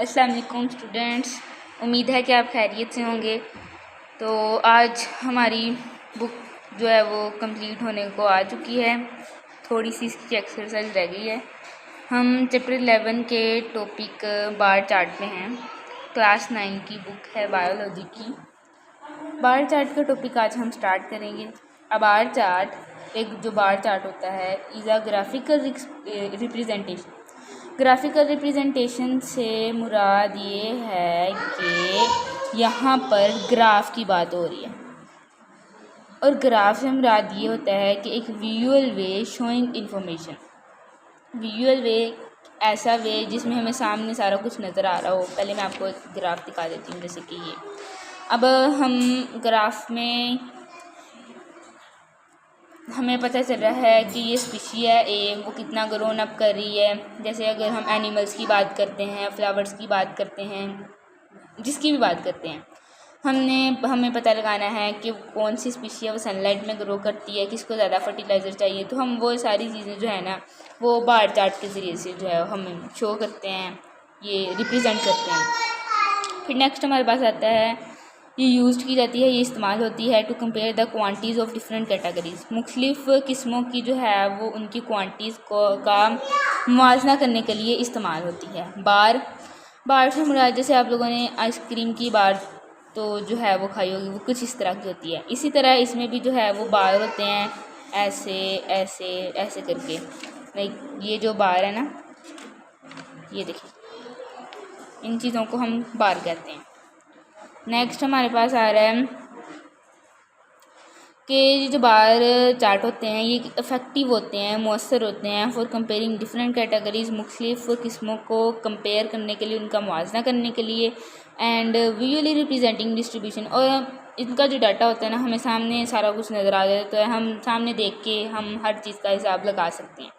अस्सलाम वालेकुम स्टूडेंट्स, उम्मीद है कि आप खैरियत से होंगे। तो आज हमारी बुक जो है वो कंप्लीट होने को आ चुकी है, थोड़ी सी इसकी एक्सरसाइज रह गई है। हम चैप्टर 11 के टॉपिक बार चार्ट में हैं। क्लास 9 की बुक है बायोलॉजी की। बार चार्ट का टॉपिक आज हम स्टार्ट करेंगे। अब बार चार्ट, एक जो बार चार्ट होता है is a graphical representation. Graphical representation से मुराद ये है कि यहाँ पर ग्राफ की बात हो रही है, और ग्राफ से मुराद ये होता है कि एक विजुअल वे शोइंग इंफॉर्मेशन। विजुअल वे ऐसा वे जिसमें हमें सामने सारा कुछ नज़र आ रहा हो। पहले मैं आपको एक ग्राफ दिखा देती हूँ, जैसे कि ये। अब हम ग्राफ में हमें पता चल रहा है कि ये स्पीशी है ए, वो कितना ग्रोन अप कर रही है। जैसे अगर हम एनिमल्स की बात करते हैं, फ्लावर्स की बात करते हैं, जिसकी भी बात करते हैं, हमें पता लगाना है कि कौन सी स्पीशी है वो सनलाइट में ग्रो करती है, किसको ज़्यादा फर्टिलाइज़र चाहिए। तो हम वो सारी चीज़ें जो है ना वो बार चार्ट के ज़रिए से जो है हम शो करते हैं, ये रिप्रेजेंट करते हैं। फिर नेक्स्ट हमारे पास आता है, ये यूज़ की जाती है, ये इस्तेमाल होती है to compare the quantities of different categories. मुख्तलिफ किस्मों की जो है वो उनकी क्वांटिटीज़ का मुआवजा करने के लिए इस्तेमाल होती है। बार से मुराद, जैसे आप लोगों ने आइसक्रीम की बार तो जो है वो खाई होगी, वो कुछ इस तरह की होती है। इसी तरह इसमें भी जो है वो बार होते हैं, ऐसे ऐसे ऐसे करके। लाइक ये जो बार है ना, ये देखिए, इन चीज़ों को हम बार कहते हैं। नेक्स्ट हमारे पास आ रहा है कि ये जो बार चार्ट होते हैं ये इफ़ेक्टिव होते हैं, मौसर होते हैं फॉर कंपेयरिंग डिफरेंट कैटेगरीज, मुख्तलिफ किस्मों को कंपेयर करने के लिए, उनका मुआवजा करने के लिए, एंड विजुअली रिप्रेजेंटिंग डिस्ट्रीब्यूशन। और इनका जो डाटा होता है ना, हमें सामने सारा कुछ नज़र आ जाता है, हम सामने देख के हम हर चीज़ का हिसाब लगा सकते हैं।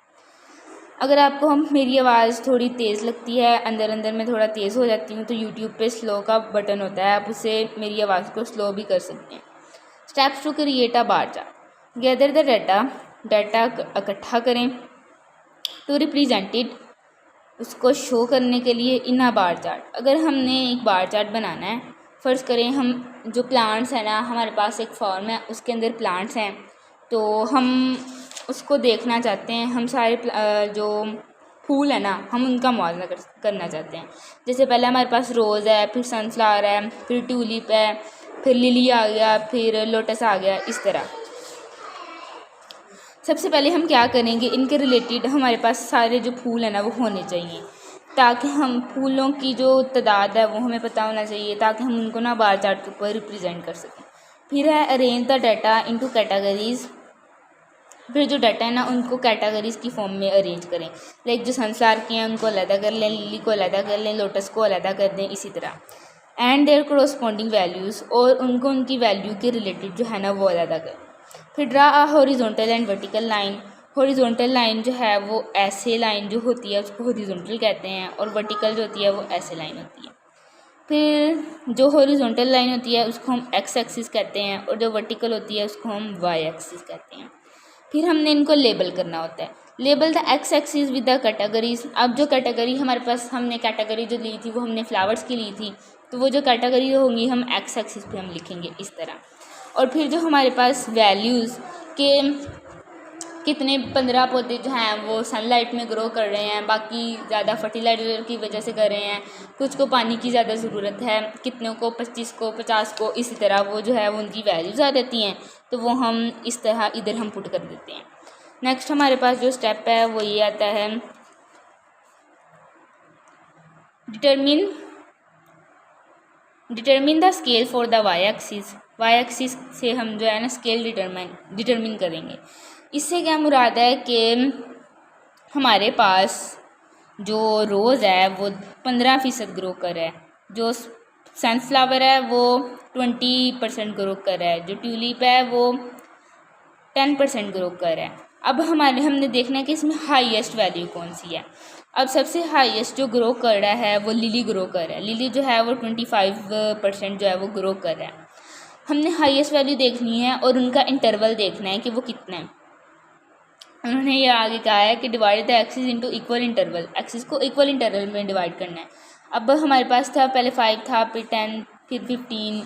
अगर आपको मेरी आवाज़ थोड़ी तेज़ लगती है, अंदर में थोड़ा तेज़ हो जाती हूँ, तो यूट्यूब पे स्लो का बटन होता है, आप उससे मेरी आवाज़ को स्लो भी कर सकते हैं। Steps to create a bar chart. Gather the data इकट्ठा करें, टू रिप्रेजेंटेड, उसको शो करने के लिए इन अ बार चार्ट। अगर हमने एक बार चार्ट बनाना है, फ़र्ज़ करें हम जो प्लांट्स हैं ना, हमारे पास एक फॉर्म है, उसके अंदर प्लांट्स हैं, तो हम उसको देखना चाहते हैं। हम सारे जो फूल है ना, हम उनका मुआवजा करना चाहते हैं। जैसे पहले हमारे पास रोज़ है, फिर सनफ्लावर है, फिर ट्यूलिप है, फिर लिली आ गया, फिर लोटस आ गया, इस तरह। सबसे पहले हम क्या करेंगे, इनके रिलेटेड हमारे पास सारे जो फूल है ना वो होने चाहिए, ताकि हम फूलों की जो तादाद है वो हमें पता होना चाहिए, ताकि हम उनको ना बार चार्ट के ऊपर रिप्रेजेंट कर सकें। फिर है arrange the data into categories. फिर जो डाटा है ना उनको कैटेगरीज़ की फॉर्म में अरेंज करें। लाइक जो सनफ्लावर के हैं उनको अलग कर लें, लिली को अलग कर लें, लोटस को अलग कर दें, इसी तरह। एंड देयर कोरस्पॉन्डिंग वैल्यूज़, और उनको उनकी वैल्यू के रिलेटेड जो है ना वो अलग करें। फिर draw a horizontal and vertical line. Horizontal line जो है वो ऐसे लाइन जो होती है उसको हॉरिजॉन्टल कहते हैं, और वर्टिकल जो होती है वो ऐसे लाइन होती है। फिर जो हॉरिजॉन्टल लाइन होती है उसको हम एक्स एक्सिस कहते हैं, और जो वर्टिकल होती है उसको हम वाई एक्सिस कहते हैं। फिर हमने इनको लेबल करना होता है। Label the x axis with the categories. अब जो कैटेगरी हमारे पास, हमने कैटेगरी जो ली थी वो हमने फ्लावर्स की ली थी, तो वो जो कैटेगरी होंगी हम एक्स एक्सिस पे हम लिखेंगे इस तरह। और फिर जो हमारे पास वैल्यूज़ के कितने 15 पौधे जो हैं वो सनलाइट में ग्रो कर रहे हैं, बाकी ज़्यादा फर्टिलाइज़र की वजह से कर रहे हैं, कुछ को पानी की ज़्यादा ज़रूरत है, कितनों को 25 को 50 को, इसी तरह वो जो है वो उनकी वैल्यूज़ आ जाती हैं, तो वो हम इस तरह इधर हम पुट कर देते हैं। नेक्स्ट हमारे पास जो स्टेप है वो ये आता है, determine the scale for the Y axis. Y axis से हम जो है ना स्केल डिटर्मिन करेंगे। इससे क्या मुराद है कि हमारे पास जो रोज़ है वो 15% ग्रो कर रहा है, जो सनफ्लावर है वो 20% ग्रो कर रहा है, जो ट्यूलिप है वो 10% ग्रो कर रहा है। अब हमने देखना है कि इसमें हाईएस्ट वैल्यू कौन सी है। अब सबसे हाईएस्ट जो ग्रो कर रहा है वो लिली ग्रो कर रहा है। लिली जो है वो 25% जो है वो ग्रो कर रहा है। हमने हाईएस्ट वैल्यू देखनी है और उनका इंटरवल देखना है कि वो कितना है। उन्होंने ये आगे कहा है कि divide the axis into equal interval. Axis को इक्वल इंटरवल में डिवाइड करना है। अब हमारे पास था पहले 5 था, फिर 10, फिर 15,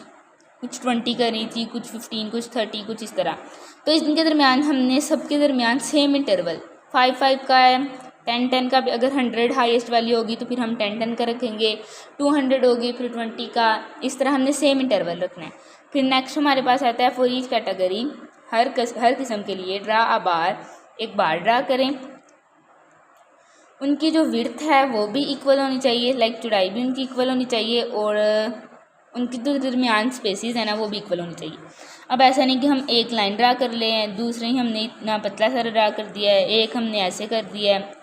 कुछ 20 करनी थी, कुछ 15, कुछ 30, कुछ इस तरह। तो इनके दरमियान हमने सबके दरमियान सेम इंटरवल 5 का है, 10 का भी। अगर 100 हाईएस्ट वैल्यू होगी तो फिर हम 10 का रखेंगे, 200 होगी फिर 20 का। इस तरह हमने सेम इंटरवल रखना है। फिर नेक्स्ट हमारे पास आता है फॉर ईच कैटेगरी, हर किस्म के लिए ड्रा अ बार, एक बार ड्रा करें। उनकी जो विड्थ है वो भी इक्वल होनी चाहिए, लाइक चौड़ाई भी उनकी इक्वल होनी चाहिए, और उनकी जो दरमियान स्पेसिस है ना वो भी इक्वल होनी चाहिए। अब ऐसा नहीं कि हम एक लाइन ड्रा कर ले हैं, दूसरे ही हमने इतना पतला सा ड्रा कर दिया है, एक हमने ऐसे कर दिया है,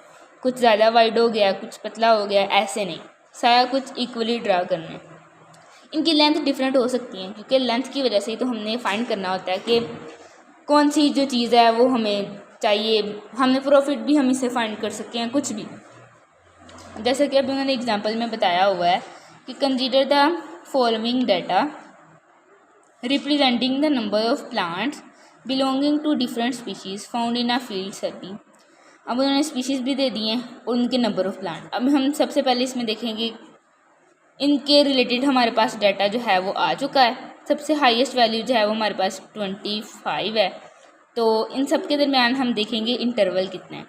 कुछ ज़्यादा वाइड हो गया, कुछ पतला हो गया, ऐसे नहीं, सारा कुछ इक्वली ड्रा करना है। इनकी लेंथ डिफरेंट हो सकती है, क्योंकि लेंथ की वजह से ही तो हमने फाइंड करना होता है कि कौन सी जो चीज़ है वो हमें चाहिए। हमने प्रॉफिट भी हम इससे फाइंड कर सकते हैं, कुछ भी। जैसे कि अभी उन्होंने एग्जांपल में बताया हुआ है कि consider the following data representing the number of plants belonging to different species found in a field survey. अब उन्होंने स्पीशीज़ भी दे दी हैं और उनके नंबर ऑफ प्लांट। अब हम सबसे पहले इसमें देखेंगे इनके रिलेटेड हमारे पास डाटा जो है वो आ चुका है। सबसे हाईएस्ट वैल्यू जो है वो हमारे पास 25 है। तो इन सब के दरमियान हम देखेंगे इंटरवल कितना है।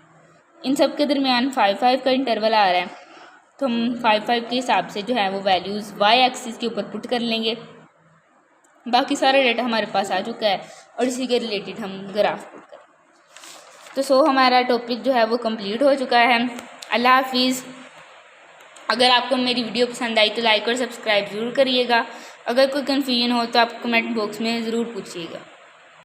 इन सब के दरमियान 5 का इंटरवल आ रहा है, तो हम 5 के हिसाब से जो है वो वैल्यूज़ वाई एक्सिस के ऊपर पुट कर लेंगे। बाकी सारा डाटा हमारे पास आ चुका है और इसी के रिलेटेड हम ग्राफ पुट करें। तो हमारा टॉपिक जो है वो कंप्लीट हो चुका है। अल्लाह हाफिज़। अगर आपको मेरी वीडियो पसंद आई तो लाइक और सब्सक्राइब ज़रूर करिएगा। अगर कोई कन्फ्यूजन हो तो आप कमेंट बॉक्स में ज़रूर पूछिएगा।